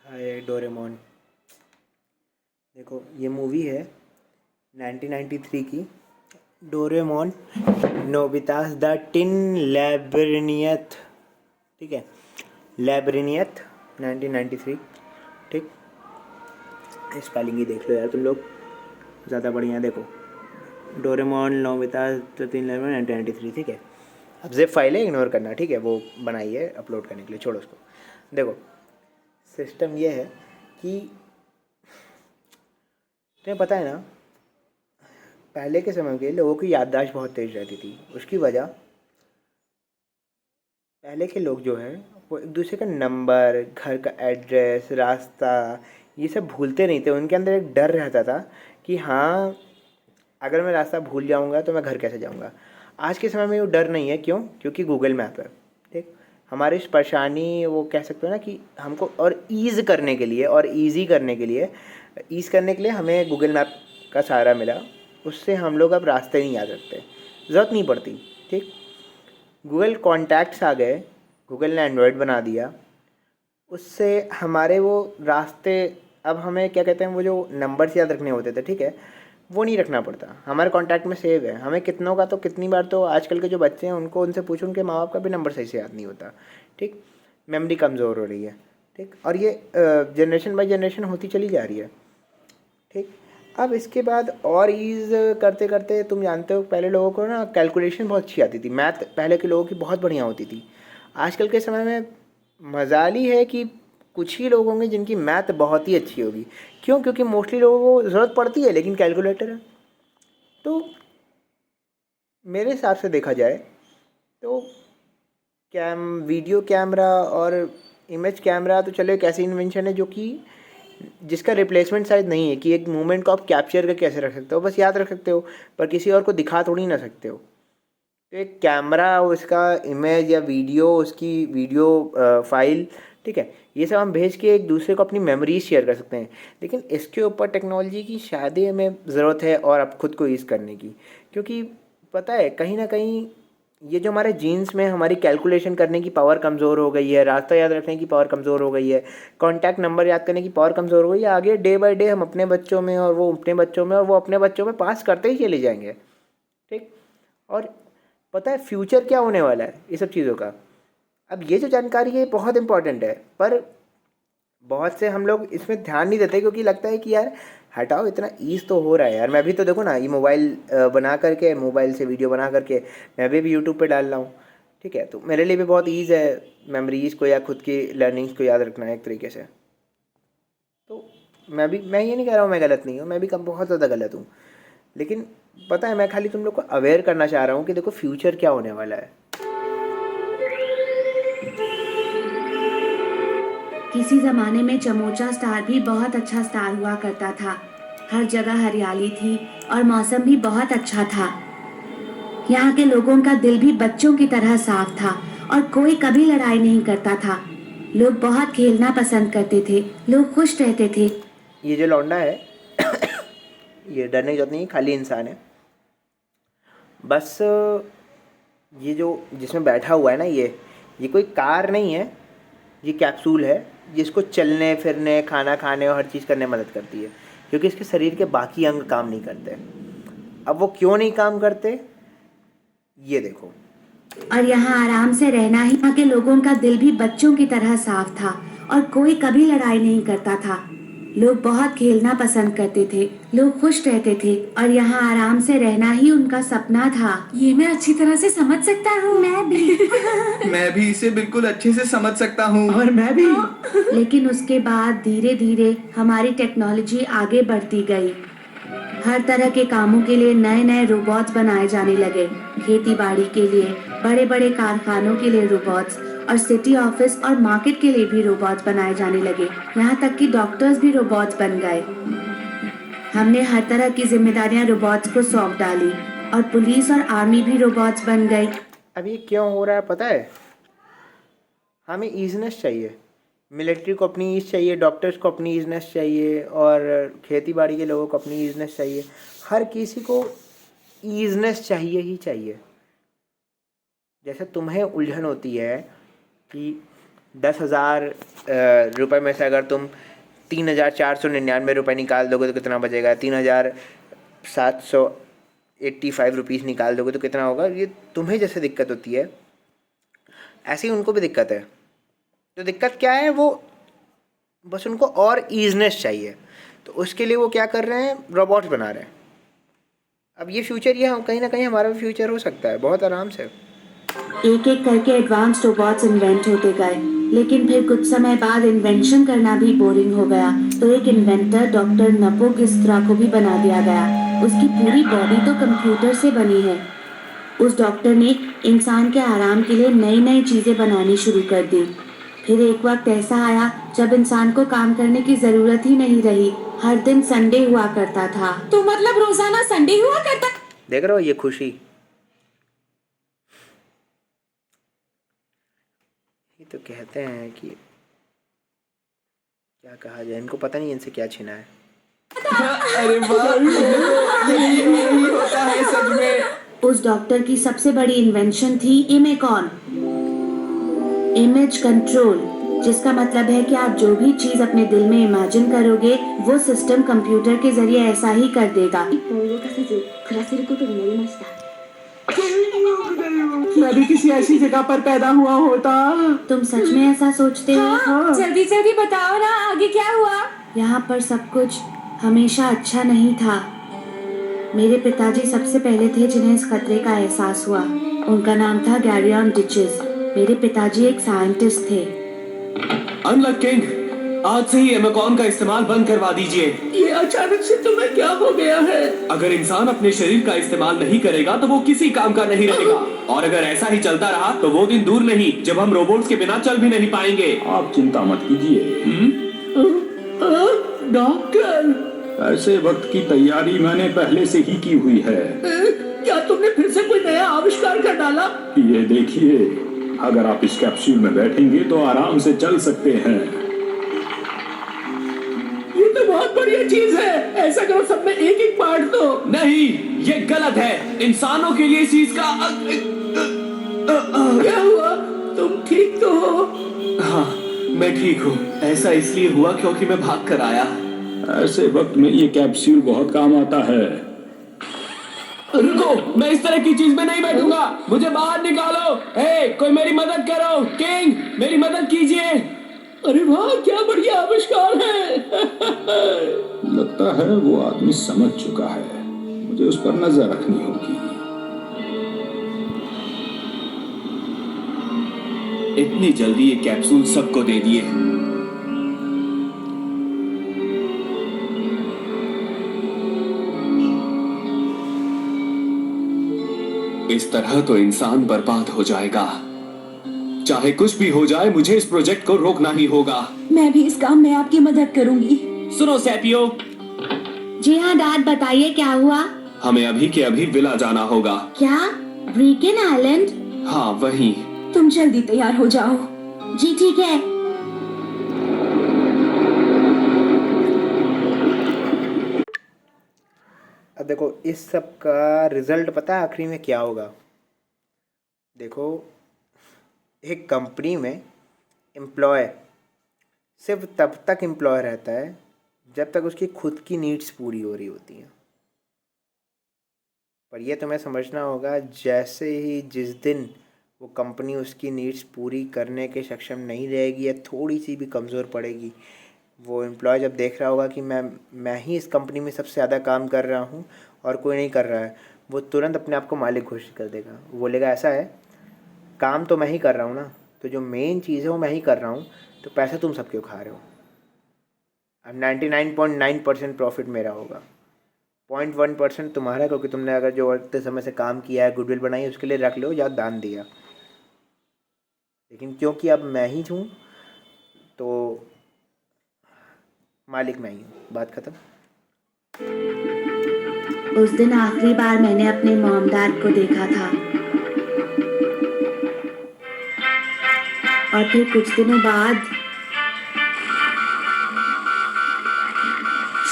Hi Doraemon. देखो ये movie है 1993 की, डोरेमोन नोबितास द टिन लैब्रिनियथ। ठीक है, लैब्रिनियथ 1993। ठीक, स्पेलिंग ही देख लो यार तुम लोग, ज़्यादा बढ़िया। देखो डोरेमोन नोबितास द टिन लैब्रिनियथ 1993। ठीक है, अब जिप फाइल है, इग्नोर करना। ठीक है, वो बनाई है अपलोड करने के लिए, छोड़ो उसको। देखो सिस्टम ये है कि तुम्हें पता है ना, पहले के समय के लोगों की याददाश्त बहुत तेज़ रहती थी। उसकी वजह, पहले के लोग जो हैं वो एक दूसरे का नंबर, घर का एड्रेस, रास्ता, ये सब भूलते नहीं थे। उनके अंदर एक डर रहता था कि हाँ, अगर मैं रास्ता भूल जाऊँगा तो मैं घर कैसे जाऊँगा। आज के समय में वो डर नहीं है। क्यों? क्योंकि गूगल मैप है। ठीक, हमारी इस परेशानी वो कह सकते हो ना कि हमको और ईज़ करने के लिए और ईज़ी करने के लिए, ईज़ करने के लिए हमें गूगल मैप का सहारा मिला। उससे हम लोग अब रास्ते नहीं याद रखते, ज़रूरत नहीं पड़ती। ठीक, गूगल कॉन्टैक्ट्स आ गए, गूगल ने एंड्रॉयड बना दिया। उससे हमारे वो रास्ते, अब हमें क्या कहते हैं, वो जो नंबर्स याद रखने होते थे, ठीक है, वो नहीं रखना पड़ता, हमारे कॉन्टैक्ट में सेव है। हमें कितनों का तो कितनी बार तो आजकल के जो बच्चे हैं उनको, उनसे पूछो, उनके माँ बाप का भी नंबर सही से याद नहीं होता। ठीक, मेमोरी कमज़ोर हो रही है। ठीक, और ये जनरेशन बाई जनरेशन होती चली जा रही है। ठीक, अब इसके बाद और ईज़ करते करते, तुम जानते हो पहले लोगों को ना कैलकुलेशन बहुत अच्छी आती थी, मैथ पहले के लोगों की बहुत बढ़िया होती थी। आजकल के समय में मजाल ही है कि कुछ ही लोग होंगे जिनकी मैथ बहुत ही अच्छी होगी। क्यों? क्योंकि मोस्टली लोगों को ज़रूरत पड़ती है लेकिन कैलकुलेटर है। तो मेरे हिसाब से देखा जाए तो वीडियो कैमरा और इमेज कैमरा तो चलो एक ऐसी इन्वेंशन है जो कि जिसका रिप्लेसमेंट शायद नहीं है, कि एक मोमेंट को आप कैप्चर करके कैसे रख सकते हो, बस याद रख सकते हो, पर किसी और को दिखा थोड़ी ना सकते हो। तो एक कैमरा, उसका इमेज या वीडियो, उसकी वीडियो फाइल, ठीक है, ये सब हम भेज के एक दूसरे को अपनी मेमोरीज शेयर कर सकते हैं। लेकिन इसके ऊपर टेक्नोलॉजी की शायद ही हमें ज़रूरत है, और अब खुद को ईज़ करने की। क्योंकि पता है, कहीं ना कहीं ये जो हमारे जीन्स में हमारी कैलकुलेशन करने की पावर कमज़ोर हो गई है, रास्ता याद रखने की पावर कमज़ोर हो गई है, कॉन्टैक्ट नंबर याद करने की पावर कमज़ोर हो गई है। आगे डे बाय डे हम अपने बच्चों में, और वो अपने बच्चों में, और वो अपने बच्चों में पास करते ही चले जाएंगे। ठीक, और पता है फ्यूचर क्या होने वाला है ये सब चीज़ों का। अब ये जो जानकारी है बहुत इंपॉर्टेंट है, पर बहुत से हम लोग इसमें ध्यान नहीं देते, क्योंकि लगता है कि यार हटाओ, इतना ईज़ तो हो रहा है यार। मैं भी तो देखो ना, ये मोबाइल बना करके, मोबाइल से वीडियो बना करके मैं भी यूट्यूब पे डाल रहा हूँ। ठीक है, तो मेरे लिए भी बहुत ईज़ है मेमोरीज़ को या खुद की लर्निंग्स को याद रखना है एक तरीके से। तो मैं ये नहीं कह रहा हूँ मैं गलत नहीं हूँ, मैं भी कम बहुत ज़्यादा गलत हूँ। लेकिन पता है, मैं खाली तुम लोग को अवेयर करना चाह रहा हूँ कि देखो फ्यूचर क्या होने वाला है। किसी जमाने में चमोचा स्टार भी बहुत अच्छा स्टार हुआ करता था। हर जगह हरियाली थी और मौसम भी बहुत अच्छा था। यहाँ के लोगों का दिल भी बच्चों की तरह साफ था और कोई कभी लड़ाई नहीं करता था। लोग बहुत खेलना पसंद करते थे, लोग खुश रहते थे। ये जो लौंडा है ये डरने की जरूरत नहीं, खाली इंसान है बस। ये जो जिसमें बैठा हुआ है ना, ये कोई कार नहीं है, ये कैप्सूल है जिसको चलने फिरने, खाना खाने और हर चीज़ करने में मदद करती है, क्योंकि इसके शरीर के बाकी अंग काम नहीं करते। अब वो क्यों नहीं काम करते, ये देखो। और यहाँ आराम से रहना ही, यहाँ के लोगों का दिल भी बच्चों की तरह साफ था और कोई कभी लड़ाई नहीं करता था। लोग बहुत खेलना पसंद करते थे, लोग खुश रहते थे और यहाँ आराम से रहना ही उनका सपना था। ये मैं अच्छी तरह से समझ सकता हूँ। मैं भी मैं भी इसे बिल्कुल अच्छे से समझ सकता हूँ। और मैं भी। लेकिन उसके बाद धीरे धीरे हमारी टेक्नोलॉजी आगे बढ़ती गई। हर तरह के कामों के लिए नए नए रोबोट्स बनाए जाने लगे। खेती बाड़ी के लिए, बड़े बड़े कारखानों के लिए रोबोट्स, और सिटी ऑफिस और मार्केट के लिए भी रोबोट्स बनाए जाने लगे। यहाँ तक कि डॉक्टर्स भी रोबोट्स बन गए। हमने हर तरह की जिम्मेदारियां रोबोट्स को सौंप डाली और पुलिस और आर्मी भी रोबोट्स बन गई। अब ये क्यों हो रहा है पता है? हमें ईजनेस चाहिए, मिलिट्री को अपनी ईज चाहिए, डॉक्टर्स को अपनी ईजनेस चाहिए, और खेती बाड़ी के लोगों को अपनी ईजनेस चाहिए। हर किसी को ईजनेस चाहिए ही चाहिए। जैसे तुम्हें उलझन होती है कि 10,000 रुपये में से अगर तुम 3,499 रुपये निकाल दोगे तो कितना बचेगा, 3,785 रुपीज़ निकाल दोगे तो कितना होगा। ये तुम्हें जैसे दिक्कत होती है ऐसे ही उनको भी दिक्कत है। तो दिक्कत क्या है, वो बस उनको और ईजनेस चाहिए, तो उसके लिए वो क्या कर रहे हैं, रोबोट्स बना रहे हैं। अब ये फ्यूचर, ये कहीं ना कहीं हमारा भी फ्यूचर हो सकता है बहुत आराम से। एक एक करके एडवांस रोबोट्स इन्वेंट होते गए, लेकिन फिर कुछ समय बाद इन्वेंशन करना भी बोरिंग हो गया। तो एक इन्वेंटर डॉक्टर नपोगिस्त्रा को भी बना दिया गया। उसकी पूरी बॉडी तो कंप्यूटर से बनी है। उस डॉक्टर ने इंसान के आराम के लिए नई नई चीजें बनानी शुरू कर दी। फिर एक वक्त ऐसा आया जब इंसान को काम करने की जरूरत ही नहीं रही। हर दिन संडे हुआ करता था। तो मतलब रोजाना संडे हुआ करता। देख रहे हो ये खुशी, ये तो कहते हैं कि क्या कहा जाए, इनको पता नहीं इनसे क्या छीना है। अरे वाह, यही होता है सच में। उस डॉक्टर की सबसे बड़ी इन्वेंशन थी इमेकॉन, इमेज कंट्रोल, जिसका मतलब है कि आप जो भी चीज अपने दिल में इमेजिन करोगे वो सिस्टम कंप्यूटर के जरिए ऐसा ही कर देगा। मैं भी किसी ऐसी जगह पर पैदा हुआ होता। तुम सच में ऐसा सोचते हो? हाँ, जल्दी जल्दी बताओ ना आगे क्या हुआ। यहाँ पर सब कुछ हमेशा अच्छा नहीं था। मेरे पिताजी सबसे पहले थे जिन्हें इस खतरे का एहसास हुआ। उनका नाम था गैरियन डिचेस। मेरे पिताजी एक साइंटिस्ट थे। अनलक किंग, आज से ही एमेकॉन का इस्तेमाल बंद करवा दीजिए। ये अचानक से तुम्हें क्या हो गया है? अगर इंसान अपने शरीर का इस्तेमाल नहीं करेगा तो वो किसी काम का नहीं रहेगा, और अगर ऐसा ही चलता रहा तो वो दिन दूर नहीं जब हम रोबोट्स के बिना चल भी नहीं पाएंगे। आप चिंता मत कीजिए डॉक्टर, ऐसे वक्त की तैयारी मैंने पहले से ही की हुई है। क्या तुमने फिर से कोई नया आविष्कार कर डाला? ये देखिए, अगर आप इस कैप्सूल में बैठेंगे तो आराम से चल सकते हैं। ये तो बहुत बढ़िया चीज है। ऐसा करो, सब में एक एक पार्ट दो। नहीं, ये गलत है। इंसानों के लिए इस चीज का क्या हुआ? तुम ठीक तो हो? हाँ, मैं ठीक हूँ। ऐसा इसलिए हुआ क्योंकि मैं भाग कर आया। ऐसे वक्त में ये कैप्सूल बहुत काम आता है। रुको, मैं इस तरह की चीज में नहीं बैठूंगा। मुझे बाहर निकालो। हे, कोई मेरी मदद करो। किंग, मेरी मदद कीजिए। अरे वाह, क्या बढ़िया आविष्कार है। लगता है वो आदमी समझ चुका है। मुझे उस पर नजर रखनी होगी। इतनी जल्दी ये कैप्सूल सबको दे दिए। इस तरह तो इंसान बर्बाद हो जाएगा। चाहे कुछ भी हो जाए, मुझे इस प्रोजेक्ट को रोकना ही होगा। मैं भी इस काम में आपकी मदद करूंगी। सुनो सैपियो, जी हाँ डैड, बताइए क्या हुआ? हमें अभी के अभी विला जाना होगा। क्या? ब्रिकेन आइलैंड? हाँ, वहीं। तुम जल्दी तैयार हो जाओ। जी ठीक है। अब देखो इस सब का रिजल्ट पता है आखिरी में क्या होगा। देखो, एक कंपनी में एम्प्लॉय सिर्फ तब तक एम्प्लॉय रहता है जब तक उसकी खुद की नीड्स पूरी हो रही होती हैं। पर यह तुम्हें समझना होगा, जैसे ही जिस दिन वो कंपनी उसकी नीड्स पूरी करने के सक्षम नहीं रहेगी या थोड़ी सी भी कमज़ोर पड़ेगी, वो एम्प्लॉय जब देख रहा होगा कि मैं ही इस कंपनी में सबसे ज़्यादा काम कर रहा हूँ और कोई नहीं कर रहा है, वो तुरंत अपने आप को मालिक घोषित कर देगा। वो बोलेगा ऐसा है, काम तो मैं ही कर रहा हूँ ना, तो जो मेन चीज़ है वो मैं ही कर रहा हूँ, तो पैसा तुम सब क्यों खा रहे हो। अब 99.9% प्रॉफिट मेरा होगा, 0.1% तुम्हारा, क्योंकि तुमने अगर जो इतने समय से काम किया है, गुडविल बनाई है, उसके लिए रख लो या दान दिया। लेकिन क्योंकि अब मैं ही हूँ तो मालिक मैं ही हूँ, बात खत्म। उस दिन आखिरी बार मैंने अपने मॉम डैड को देखा था, और फिर कुछ दिनों बाद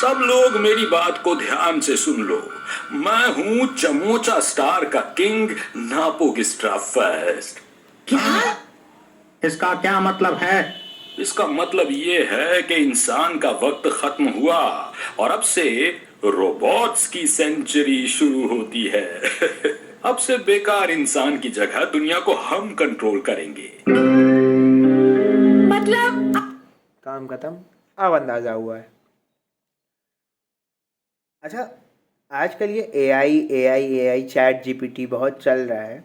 सब लोग मेरी बात को ध्यान से सुन लो। मैं हूँ चमोचा स्टार का किंग नापोगिस्ट्रा फर्स्ट। क्या? इसका क्या मतलब है? इसका मतलब ये है कि इंसान का वक्त खत्म हुआ और अब से रोबोट्स की सेंचुरी शुरू होती है। अब से बेकार इंसान की जगह दुनिया को हम कंट्रोल करेंगे। मतलब काम खत्म, अब अंदाज़ा हुआ है। अच्छा, आजकल ये एआई चैट जीपीटी बहुत चल रहा है।